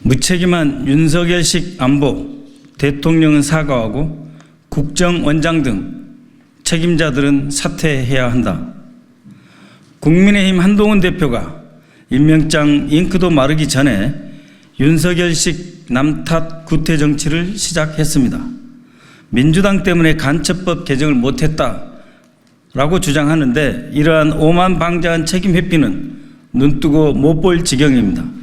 무책임한 윤석열식 안보, 대통령은 사과하고 국정원장 등 책임자들은 사퇴해야 한다. 국민의힘 한동훈 대표가 임명장 잉크도 마르기 전에 윤석열식 남탓 구태 정치를 시작했습니다. 민주당 때문에 간첩법 개정을 못했다라고 주장하는데 이러한 오만방자한 책임 회피는 눈뜨고 못 볼 지경입니다.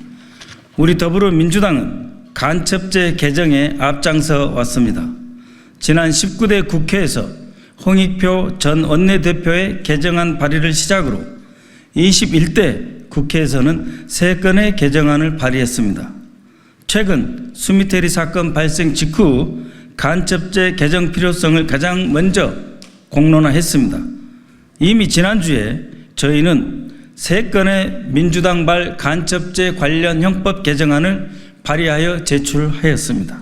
우리 더불어민주당은 간첩죄 개정에 앞장서 왔습니다. 지난 19대 국회에서 홍익표 전 원내대표의 개정안 발의를 시작으로 21대 국회에서는 3건의 개정안을 발의했습니다. 최근 수미테리 사건 발생 직후 간첩죄 개정 필요성을 가장 먼저 공론화했습니다. 이미 지난주에 저희는 3건의 민주당발 간첩죄 관련 형법 개정안을 발의하여 제출하였습니다.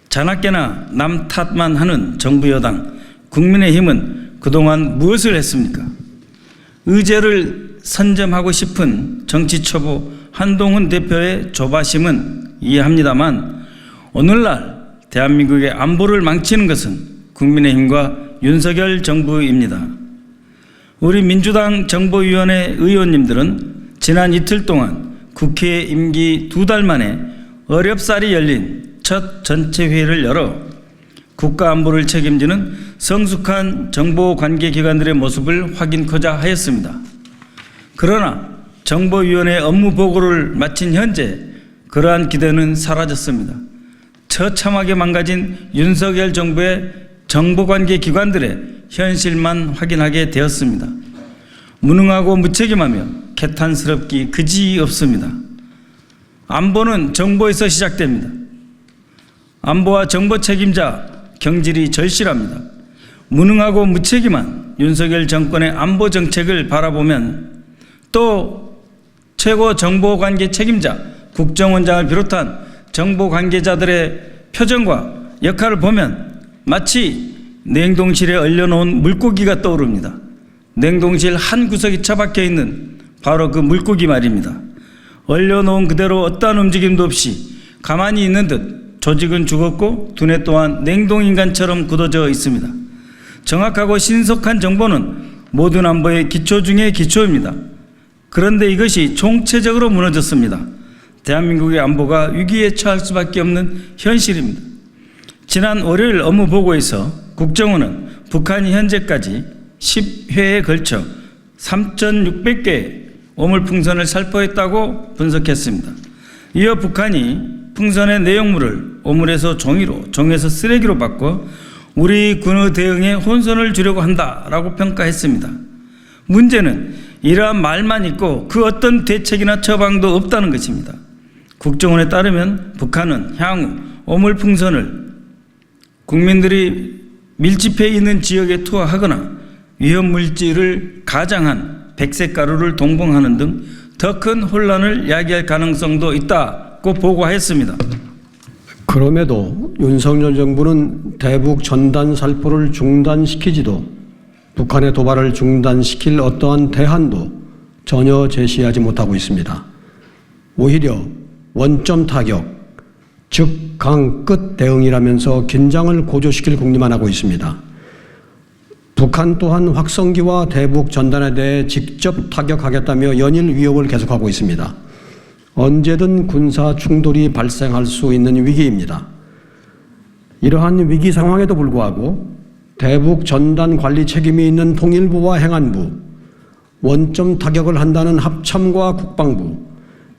자나깨나 남 탓만 하는 정부 여당 국민의힘은 그동안 무엇을 했습니까? 의제를 선점하고 싶은 정치초보 한동훈 대표의 조바심은 이해합니다만 오늘날 대한민국의 안보를 망치는 것은 국민의힘과 윤석열 정부입니다. 우리 민주당 정보위원회 의원님들은 지난 이틀 동안 국회 임기 2달 만에 어렵사리 열린 첫 전체회의를 열어 국가안보를 책임지는 성숙한 정보관계기관들의 모습을 확인코자 하였습니다. 그러나 정보위원회 업무 보고를 마친 현재 그러한 기대는 사라졌습니다. 처참하게 망가진 윤석열 정부의 정보관계기관들의 현실만 확인하게 되었습니다. 무능하고 무책임하며 개탄스럽기 그지없습니다. 안보는 정보에서 시작됩니다. 안보와 정보 책임자 경질이 절실합니다. 무능하고 무책임한 윤석열 정권의 안보 정책을 바라보면 또 최고 정보관계 책임자 국정원장을 비롯한 정보관계자들의 표정과 역할을 보면 마치 냉동실에 얼려놓은 물고기가 떠오릅니다. 냉동실 한 구석이 처박혀 있는 바로 그 물고기 말입니다. 얼려놓은 그대로 어떠한 움직임도 없이 가만히 있는 듯 조직은 죽었고 두뇌 또한 냉동인간처럼 굳어져 있습니다. 정확하고 신속한 정보는 모든 안보의 기초 중의 기초입니다. 그런데 이것이 총체적으로 무너졌습니다. 대한민국의 안보가 위기에 처할 수밖에 없는 현실입니다. 지난 월요일 업무 보고에서 국정원은 북한이 현재까지 10회에 걸쳐 3,600개의 오물풍선을 살포했다고 분석했습니다. 이어 북한이 풍선의 내용물을 오물에서 종이로, 종에서 쓰레기로 바꿔 우리 군의 대응에 혼선을 주려고 한다라고 평가했습니다. 문제는 이러한 말만 있고 그 어떤 대책이나 처방도 없다는 것입니다. 국정원에 따르면 북한은 향후 오물풍선을 국민들이 밀집해 있는 지역에 투하하거나 위험물질을 가장한 백색가루를 동봉하는 등 더 큰 혼란을 야기할 가능성도 있다고 보고했습니다. 그럼에도 윤석열 정부는 대북 전단 살포를 중단시키지도 북한의 도발을 중단시킬 어떠한 대안도 전혀 제시하지 못하고 있습니다. 오히려 원점 타격, 즉 강 끝 대응이라면서 긴장을 고조시킬 궁리만 하고 있습니다. 북한 또한 확성기와 대북 전단에 대해 직접 타격하겠다며 연일 위협을 계속하고 있습니다. 언제든 군사 충돌이 발생할 수 있는 위기입니다. 이러한 위기 상황에도 불구하고 대북 전단 관리 책임이 있는 통일부와 행안부, 원점 타격을 한다는 합참과 국방부,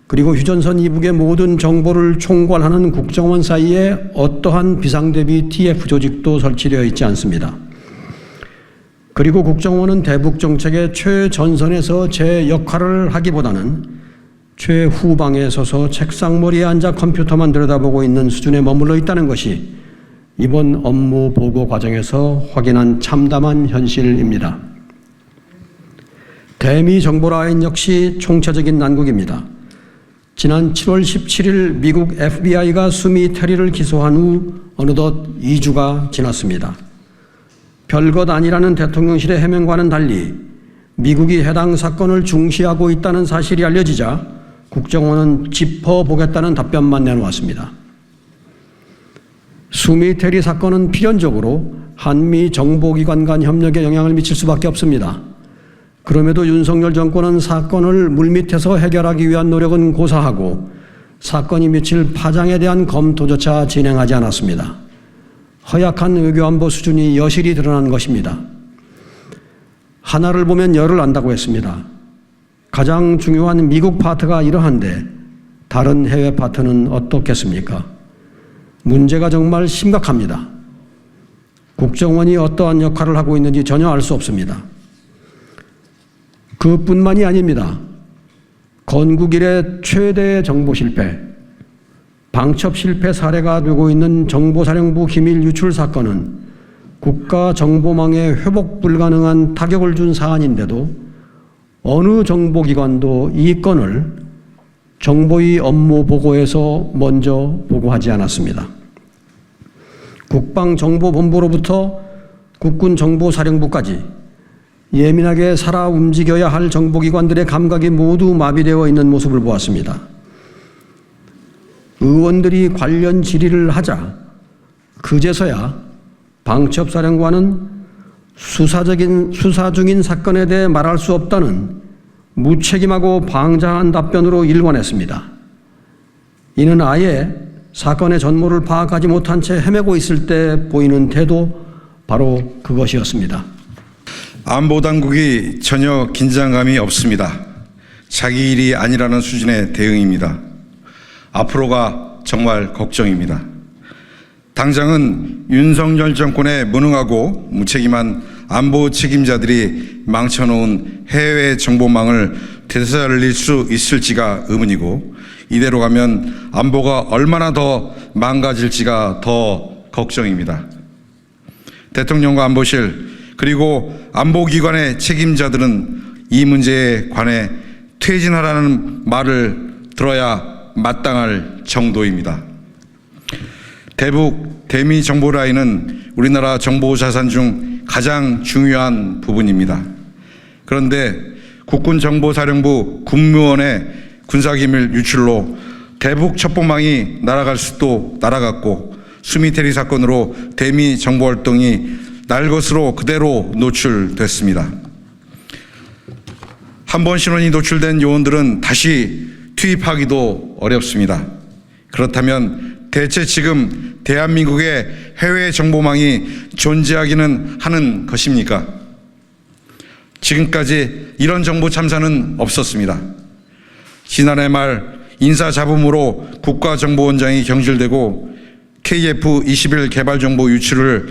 그리고 휴전선 이북의 모든 정보를 총괄하는 국정원 사이에 어떠한 비상대비 TF 조직도 설치되어 있지 않습니다. 그리고 국정원은 대북 정책의 최전선에서 제 역할을 하기보다는 최후방에 서서 책상머리에 앉아 컴퓨터만 들여다보고 있는 수준에 머물러 있다는 것이 이번 업무 보고 과정에서 확인한 참담한 현실입니다. 대미 정보라인 역시 총체적인 난국입니다. 지난 7월 17일 미국 FBI가 수미 테리를 기소한 후 어느덧 2주가 지났습니다. 별것 아니라는 대통령실의 해명과는 달리 미국이 해당 사건을 중시하고 있다는 사실이 알려지자 국정원은 짚어보겠다는 답변만 내놓았습니다. 수미테리 사건은 필연적으로 한미 정보기관 간 협력에 영향을 미칠 수밖에 없습니다. 그럼에도 윤석열 정권은 사건을 물밑에서 해결하기 위한 노력은 고사하고 사건이 미칠 파장에 대한 검토조차 진행하지 않았습니다. 허약한 외교안보 수준이 여실히 드러난 것입니다. 하나를 보면 열을 안다고 했습니다. 가장 중요한 미국 파트가 이러한데 다른 해외 파트는 어떻겠습니까? 문제가 정말 심각합니다. 국정원이 어떠한 역할을 하고 있는지 전혀 알 수 없습니다. 그뿐만이 아닙니다. 건국 이래 최대의 정보 실패, 방첩 실패 사례가 되고 있는 정보사령부 기밀 유출 사건은 국가 정보망에 회복 불가능한 타격을 준 사안인데도 어느 정보기관도 이 건을 정보위 업무 보고에서 먼저 보고하지 않았습니다. 국방정보본부로부터 국군정보사령부까지 예민하게 살아 움직여야 할 정보기관들의 감각이 모두 마비되어 있는 모습을 보았습니다. 의원들이 관련 질의를 하자 그제서야 방첩사령관은 수사 중인 사건에 대해 말할 수 없다는 무책임하고 방자한 답변으로 일관했습니다. 이는 아예 사건의 전모를 파악하지 못한 채 헤매고 있을 때 보이는 태도, 바로 그것이었습니다. 안보당국이 전혀 긴장감이 없습니다. 자기 일이 아니라는 수준의 대응입니다. 앞으로가 정말 걱정입니다. 당장은 윤석열 정권의 무능하고 무책임한 안보 책임자들이 망쳐놓은 해외 정보망을 되살릴 수 있을지가 의문이고, 이대로 가면 안보가 얼마나 더 망가질지가 더 걱정입니다. 대통령과 안보실 그리고 안보기관의 책임자들은 이 문제에 관해 퇴진하라는 말을 들어야 마땅할 정도입니다. 대북 대미 정보 라인은 우리나라 정보 자산 중 가장 중요한 부분입니다. 그런데 국군정보사령부 군무원의 군사기밀 유출로 대북 첩보망이 날아갈 수도 날아갔고, 수미테리 사건으로 대미 정보활동이 날 것으로 그대로 노출됐습니다. 한 번 신원이 노출된 요원들은 다시 투입하기도 어렵습니다. 그렇다면 대체 지금 대한민국의 해외 정보망이 존재하기는 하는 것입니까? 지금까지 이런 정보 참사는 없었습니다. 지난해 말 인사잡음으로 국가정보원장이 경질되고 KF-21 개발정보 유출을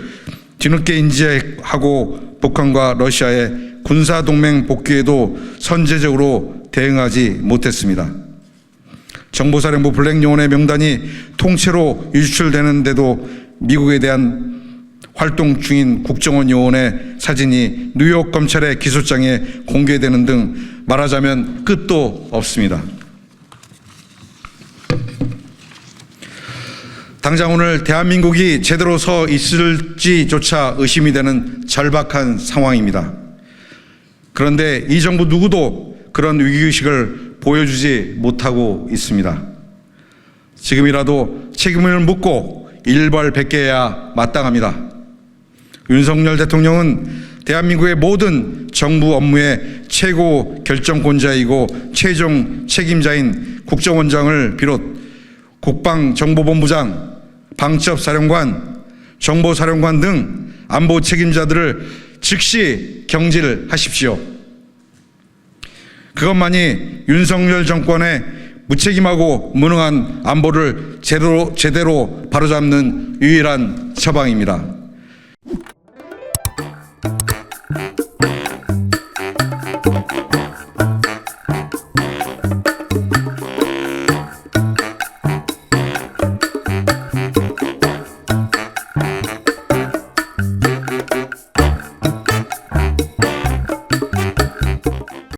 뒤늦게 인지하고 북한과 러시아의 군사동맹 복귀에도 선제적으로 대응하지 못했습니다. 정보사령부 블랙요원의 명단이 통째로 유출되는데도 미국에 대한 활동 중인 국정원 요원의 사진이 뉴욕 검찰의 기소장에 공개되는 등 말하자면 끝도 없습니다. 당장 오늘 대한민국이 제대로 서 있을지조차 의심이 되는 절박한 상황입니다. 그런데 이 정부 누구도 그런 위기의식을 보여주지 못하고 있습니다. 지금이라도 책임을 묻고 일벌백계해야 마땅합니다. 윤석열 대통령은 대한민국의 모든 정부 업무의 최고 결정권자이고 최종 책임자인 국정원장을 비롯 국방정보본부장, 방첩사령관, 정보사령관 등 안보 책임자들을 즉시 경질하십시오. 그것만이 윤석열 정권의 무책임하고 무능한 안보를 제대로 바로잡는 유일한 처방입니다.